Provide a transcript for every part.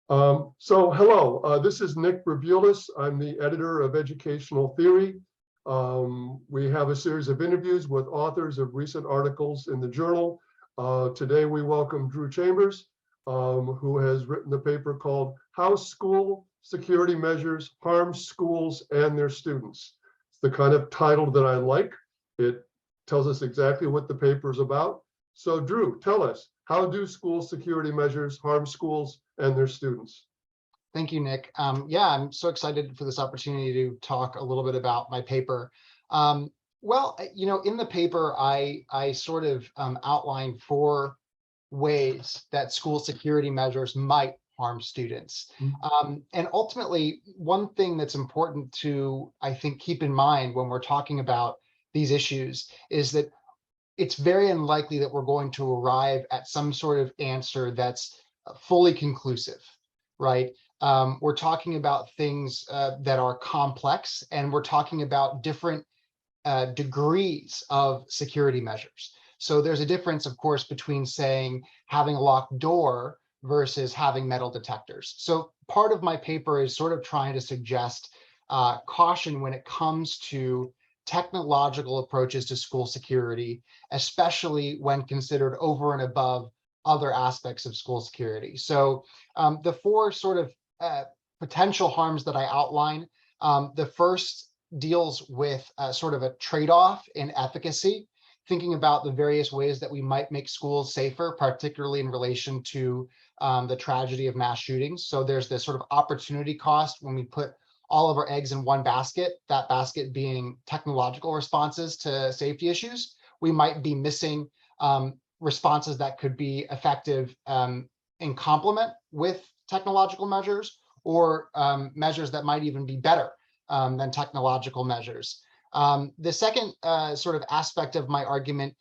Hello, this is Nick Bravulis. I'm the editor of Educational Theory. We have a series of interviews with authors of recent articles in the journal. Today we welcome Drew Chambers, who has written the paper called How School Security Measures Harm Schools and Their Students. It's the kind of title that I like. It tells us exactly what the paper is about. So Drew, tell us, how do school security measures harm schools and their students? Thank you, Nick. Yeah, I'm so excited for this opportunity to talk a little bit about my paper. In the paper, I sort of outlined 4 ways that school security measures might harm students. And ultimately, one thing that's important to, I think, keep in mind when we're talking about these issues is that it's very unlikely that we're going to arrive at some sort of answer that's fully conclusive, right? We're talking about things that are complex, and we're talking about different degrees of security measures. So there's a difference, of course, between saying having a locked door versus having metal detectors. So part of my paper is sort of trying to suggest caution when it comes to technological approaches to school security, especially when considered over and above other aspects of school security. So the 4 sort of potential harms that I outline, the first deals with sort of a trade-off in efficacy, thinking about the various ways that we might make schools safer, particularly in relation to the tragedy of mass shootings. So there's this sort of opportunity cost when we put all of our eggs in one basket, that basket being technological responses to safety issues. We might be missing responses that could be effective in complement with technological measures, or measures that might even be better than technological measures. The second sort of aspect of my argument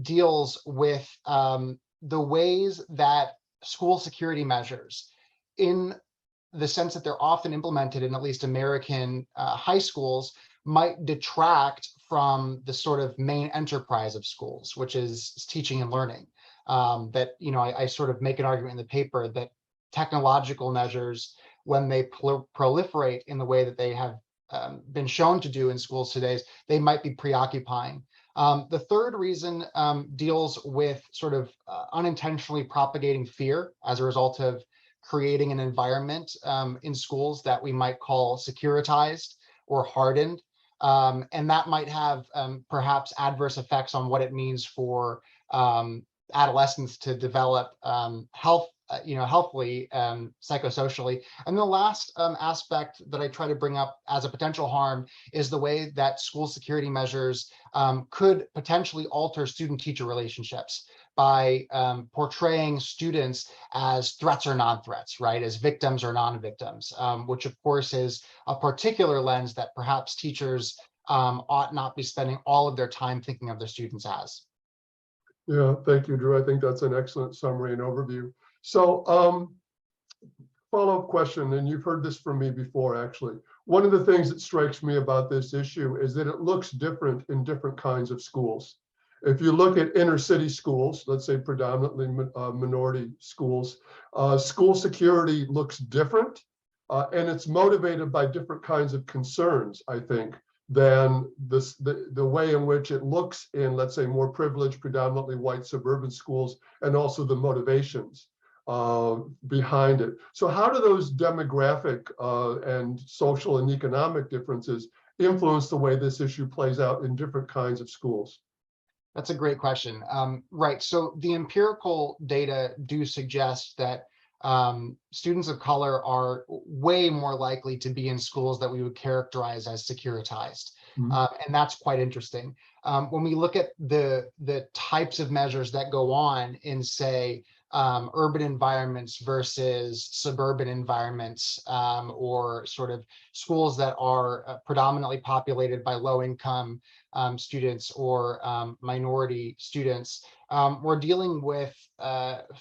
deals with the ways that school security measures, in the sense that they're often implemented in at least American high schools, might detract from the sort of main enterprise of schools, which is teaching and learning. I sort of make an argument in the paper that technological measures, when they proliferate in the way that they have been shown to do in schools today, they might be preoccupying. The third reason deals with sort of unintentionally propagating fear as a result of creating an environment in schools that we might call securitized or hardened. And that might have perhaps adverse effects on what it means for adolescents to develop healthily, psychosocially. And the last aspect that I try to bring up as a potential harm is the way that school security measures could potentially alter student-teacher relationships by portraying students as threats or non-threats, right? As victims or non-victims, which of course is a particular lens that perhaps teachers ought not be spending all of their time thinking of their students as. Yeah, thank you, Drew. I think that's an excellent summary and overview. So follow-up question, and you've heard this from me before, actually. One of the things that strikes me about this issue is that it looks different in different kinds of schools. If you look at inner city schools, let's say predominantly minority schools, school security looks different, and it's motivated by different kinds of concerns, I think, than the way in which it looks in, let's say, more privileged, predominantly white suburban schools, and also the motivations behind it. So how do those demographic and social and economic differences influence the way this issue plays out in different kinds of schools? That's a great question. Right, so the empirical data do suggest that students of color are way more likely to be in schools that we would characterize as securitized. And that's quite interesting. When we look at the types of measures that go on in, say, urban environments versus suburban environments, or sort of schools that are predominantly populated by low-income students or minority students, we're dealing with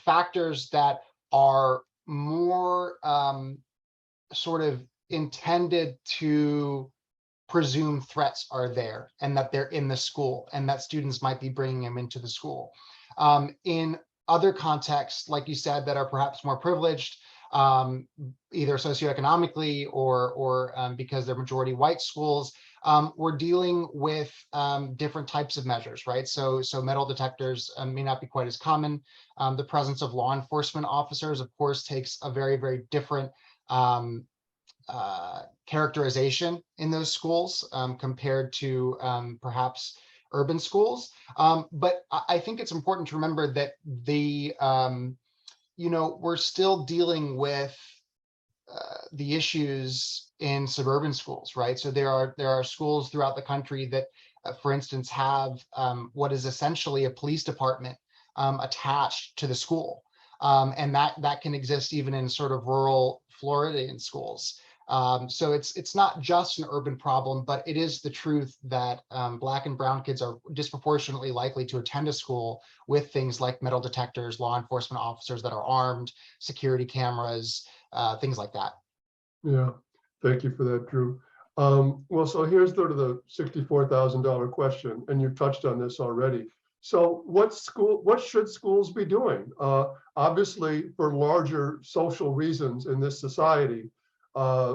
factors that are more sort of intended to presume threats are there and that they're in the school and that students might be bringing them into the school. In other contexts, like you said, that are perhaps more privileged, either socioeconomically or because they're majority white schools. We're dealing with different types of measures, right? So metal detectors may not be quite as common. The presence of law enforcement officers, of course, takes a very, very different characterization in those schools compared to perhaps urban schools. But I think it's important to remember that we're still dealing with the issues in suburban schools, right? So there are schools throughout the country that, for instance, have what is essentially a police department attached to the school, and that can exist even in sort of rural Floridian schools. So it's not just an urban problem, but it is the truth that Black and brown kids are disproportionately likely to attend a school with things like metal detectors, law enforcement officers that are armed, security cameras, things like that. Yeah, thank you for that, Drew. Well, so here's sort of the $64,000 question, and you've touched on this already. So what should schools be doing? Obviously, for larger social reasons in this society,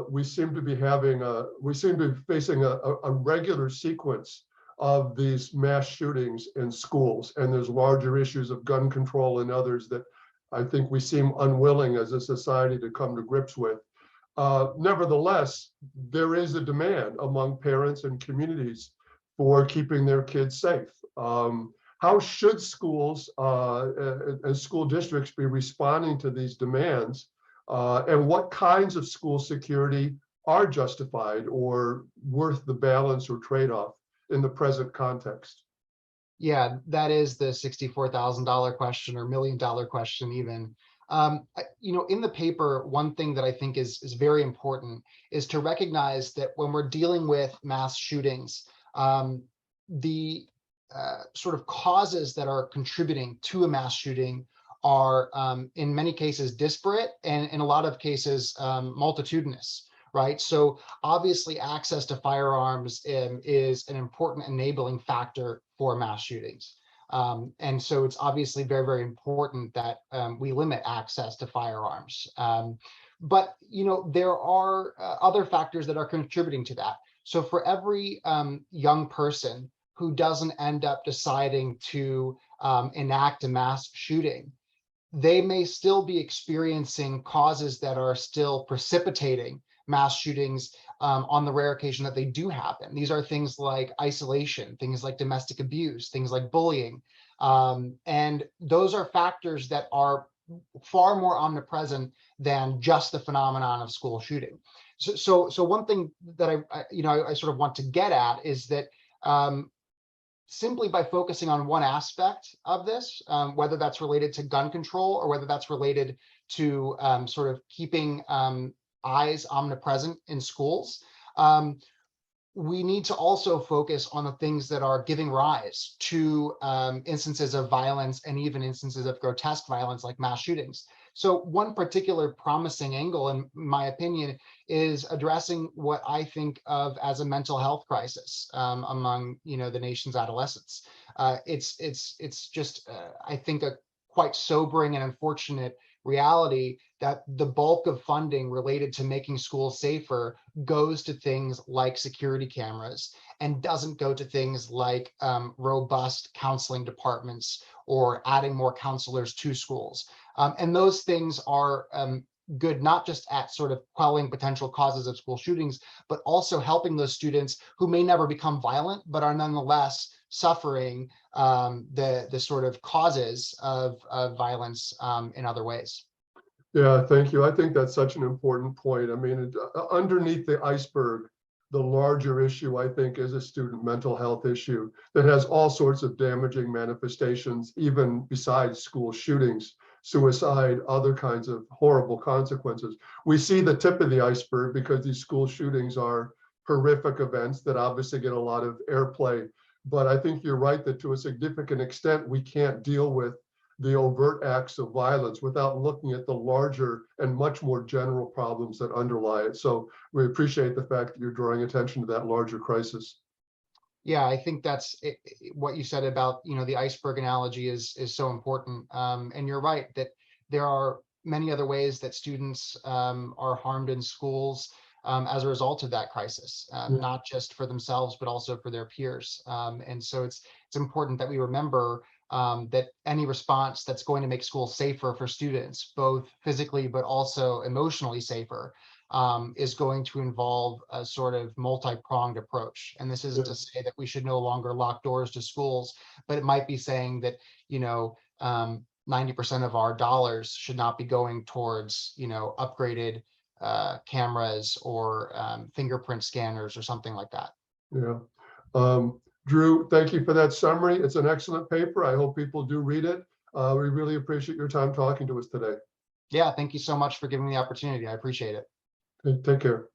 we seem to be facing a regular sequence of these mass shootings in schools, and there's larger issues of gun control and others that I think we seem unwilling as a society to come to grips with. Nevertheless, there is a demand among parents and communities for keeping their kids safe. How should schools and school districts be responding to these demands? And what kinds of school security are justified or worth the balance or trade-off in the present context? Yeah, that is the $64,000 question, or $1 million question even. In the paper, one thing that I think is very important is to recognize that when we're dealing with mass shootings, the sort of causes that are contributing to a mass shooting are in many cases disparate, and in a lot of cases multitudinous, right? So obviously access to firearms is an important enabling factor for mass shootings. And so it's obviously very, very important that we limit access to firearms. But there are other factors that are contributing to that. So for every young person who doesn't end up deciding to enact a mass shooting, they may still be experiencing causes that are still precipitating mass shootings on the rare occasion that they do happen. These are things like isolation, things like domestic abuse, things like bullying. And those are factors that are far more omnipresent than just the phenomenon of school shooting. So one thing that I sort of want to get at is that simply by focusing on one aspect of this, whether that's related to gun control or whether that's related to sort of keeping eyes omnipresent in schools, we need to also focus on the things that are giving rise to instances of violence and even instances of grotesque violence like mass shootings. So one particular promising angle, in my opinion, is addressing what I think of as a mental health crisis among the nation's adolescents. It's just I think a quite sobering and unfortunate reality that the bulk of funding related to making schools safer goes to things like security cameras and doesn't go to things like robust counseling departments or adding more counselors to schools. And those things are good, not just at sort of quelling potential causes of school shootings, but also helping those students who may never become violent, but are nonetheless suffering the sort of causes of violence in other ways. Yeah, thank you. I think that's such an important point. I mean, underneath the iceberg, the larger issue, I think, is a student mental health issue that has all sorts of damaging manifestations, even besides school shootings, suicide, other kinds of horrible consequences. We see the tip of the iceberg because these school shootings are horrific events that obviously get a lot of airplay. But I think you're right that to a significant extent, we can't deal with the overt acts of violence without looking at the larger and much more general problems that underlie it. So we appreciate the fact that you're drawing attention to that larger crisis. Yeah, I think that's what you said about the iceberg analogy is so important. And you're right that there are many other ways that students are harmed in schools as a result of that crisis, Yeah. not just for themselves, but also for their peers. And so it's important that we remember that any response that's going to make schools safer for students, both physically but also emotionally safer, is going to involve a sort of multi-pronged approach. And this isn't Yeah. to say that we should no longer lock doors to schools, but it might be saying that, 90% of our dollars should not be going towards, upgraded cameras or fingerprint scanners or something like that. Yeah. Drew, thank you for that summary. It's an excellent paper. I hope people do read it. We really appreciate your time talking to us today. Yeah, thank you so much for giving me the opportunity. I appreciate it. Okay, take care.